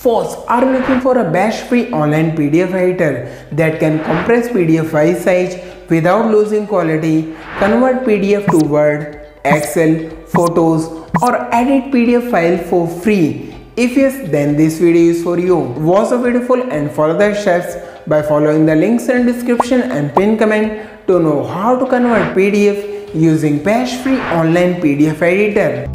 First, are you looking for a bash-free online PDF editor that can compress PDF file size without losing quality, convert PDF to Word, Excel, photos, or edit PDF file for free? If yes, then this video is for you. Watch the video full and follow the steps by following the links in description and pinned comment to know how to convert PDF using bash-free online PDF editor.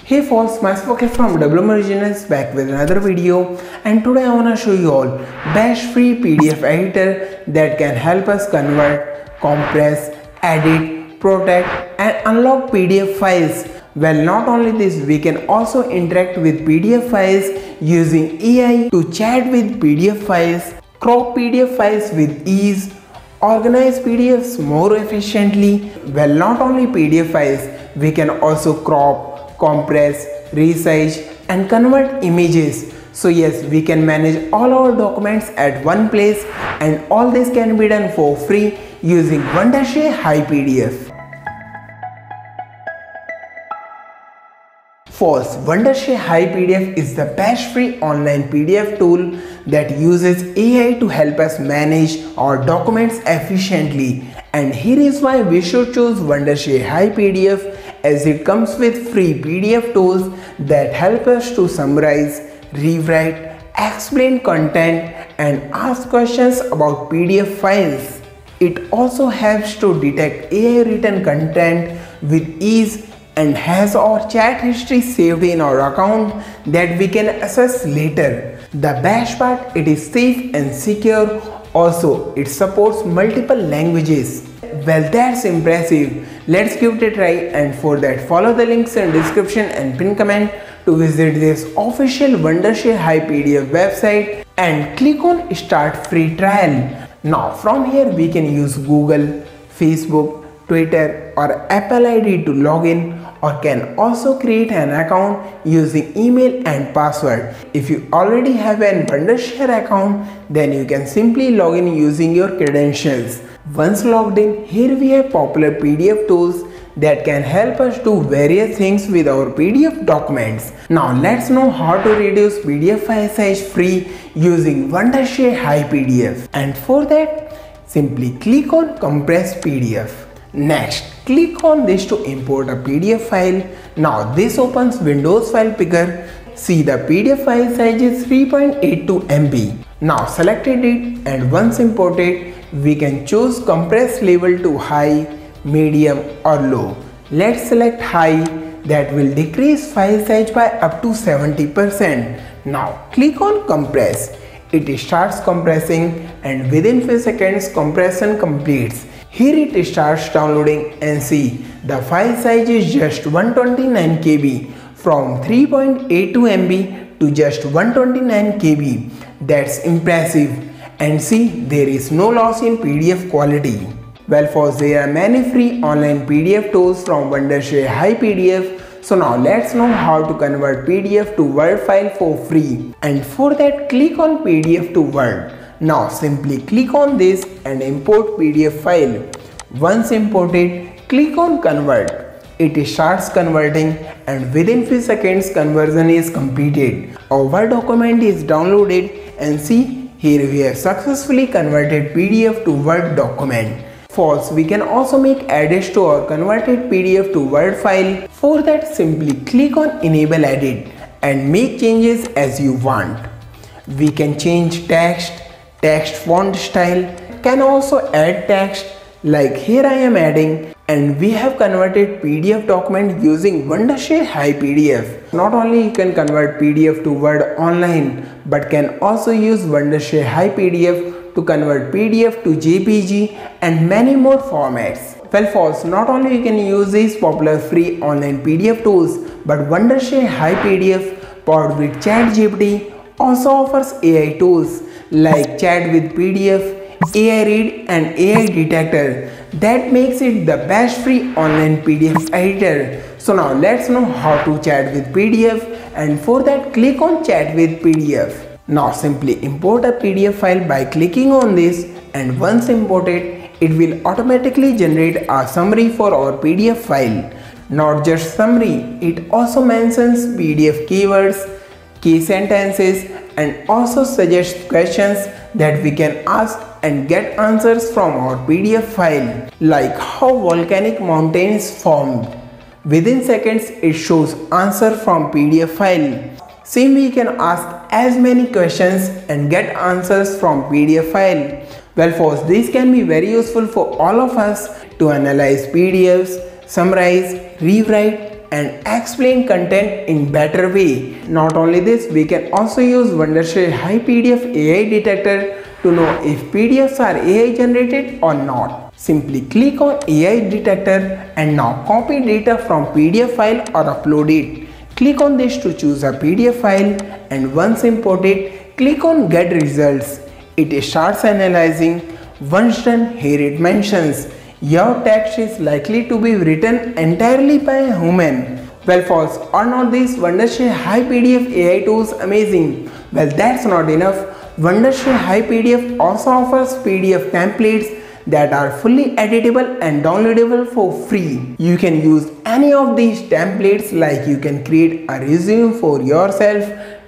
Hey folks, myself from WM Originals back with another video, and today I wanna show you all bash-free PDF editor that can help us convert, compress, edit, protect and unlock PDF files. Well, not only this, we can also interact with PDF files using AI to chat with PDF files, crop PDF files with ease, organize PDFs more efficiently. Well, not only PDF files, we can also crop, compress, resize and convert images. So yes, we can manage all our documents at one place, and all this can be done for free using Wondershare HiPDF. First, Wondershare HiPDF is the bash-free online PDF tool that uses AI to help us manage our documents efficiently. And here is why we should choose Wondershare HiPDF, as it comes with free PDF tools that help us to summarize, rewrite, explain content and ask questions about PDF files. It also helps to detect AI written content with ease and has our chat history saved in our account that we can access later. The best part, it is safe and secure. Also, it supports multiple languages. Well, that's impressive. Let's give it a try, and for that follow the links in description and pin comment to visit this official Wondershare HiPDF website and click on start free trial. Now from here we can use Google, Facebook, Twitter or Apple ID to log in, or can also create an account using email and password. If you already have an Wondershare account, then you can simply log in using your credentials. Once logged in, here we have popular PDF tools that can help us do various things with our PDF documents. Now let's know how to reduce PDF file size free using Wondershare HiPDF. And for that, simply click on Compress PDF. Next, click on this to import a PDF file. Now this opens Windows File Picker. See, the PDF file size is 3.82 MB. Now selected it, and once imported, we can choose compress level to high, medium or low. Let's select high. That will decrease file size by up to 70%. Now click on compress. It starts compressing, and within few seconds compression completes. Here it starts downloading, and see, the file size is just 129 KB from 3.82 MB to just 129 KB. That's impressive. And see, there is no loss in PDF quality. Well folks, there are many free online PDF tools from Wondershare HiPDF. So now let's know how to convert PDF to Word file for free. And for that, click on PDF to Word. Now simply click on this and import PDF file. Once imported, click on Convert. It starts converting, and within few seconds conversion is completed. Our Word document is downloaded, and see, here we have successfully converted PDF to Word document. First, we can also make edits to our converted PDF to Word file. For that, simply click on Enable Edit and make changes as you want. We can change text font style, can also add text like here I am adding, and we have converted PDF document using Wondershare HiPDF. Not only you can convert PDF to Word online, but can also use Wondershare HiPDF to convert PDF to JPG and many more formats. Well folks, not only you can use these popular free online PDF tools, but Wondershare HiPDF powered with ChatGPT also offers AI tools like Chat with PDF, AI Read and AI Detector that makes it the bash-free online PDF editor. So now let's know how to chat with PDF, and for that click on Chat with PDF. Now simply import a PDF file by clicking on this, and once imported, it will automatically generate a summary for our PDF file. Not just summary, it also mentions PDF keywords, key sentences, and also suggests questions that we can ask and get answers from our PDF file, like how volcanic mountains formed. Within seconds, it shows answer from PDF file. Same we can ask as many questions and get answers from PDF file. Well folks, this can be very useful for all of us to analyze PDFs, summarize, rewrite and explain content in better way. Not only this, we can also use Wondershare HiPDF AI detector to know if PDFs are AI generated or not. Simply click on AI detector and now copy data from PDF file or upload it. Click on this to choose a PDF file and once imported, click on get results. It starts analyzing. Once done, here it mentions your text is likely to be written entirely by a human. Well folks, are not these Wondershare HiPDF AI tools amazing? Well, that's not enough. Wondershare HiPDF also offers PDF templates that are fully editable and downloadable for free. You can use any of these templates, like you can create a resume for yourself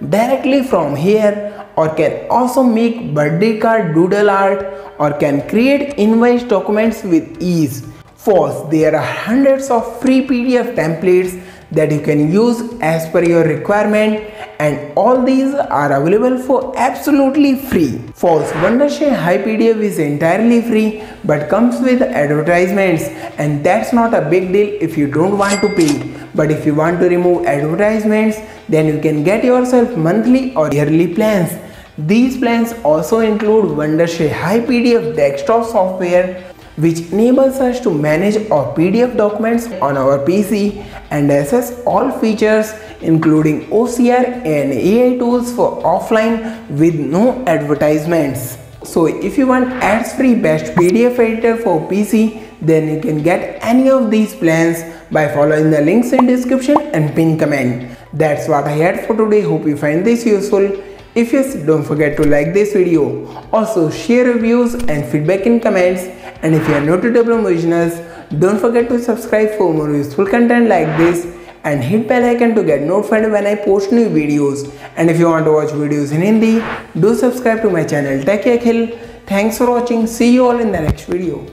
directly from here, or can also make birthday card doodle art, or can create invoice documents with ease. First, there are hundreds of free PDF templates that you can use as per your requirement, and all these are available for absolutely free. First, Wondershare HiPDF is entirely free but comes with advertisements, and that's not a big deal if you don't want to pay. But if you want to remove advertisements, then you can get yourself monthly or yearly plans. These plans also include Wondershare HiPDF desktop software, which enables us to manage our PDF documents on our PC and access all features including OCR and AI tools for offline with no advertisements. So if you want ads-free best PDF editor for PC, then you can get any of these plans by following the links in description and pinned comment. That's what I had for today. Hope you find this useful. If yes, don't forget to like this video. Also share reviews and feedback in comments. And if you are new to Diploma Visionaries, don't forget to subscribe for more useful content like this and hit bell icon to get notified when I post new videos. And if you want to watch videos in Hindi, do subscribe to my channel Tech Akhil. Thanks for watching. See you all in the next video.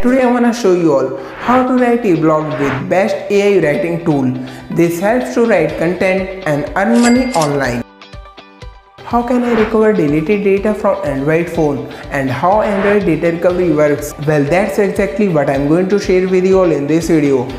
Today I want to show you all how to write a blog with best AI writing tool. This helps to write content and earn money online. How can I recover deleted data from Android phone and how Android data recovery works? Well, that's exactly what I'm going to share with you all in this video.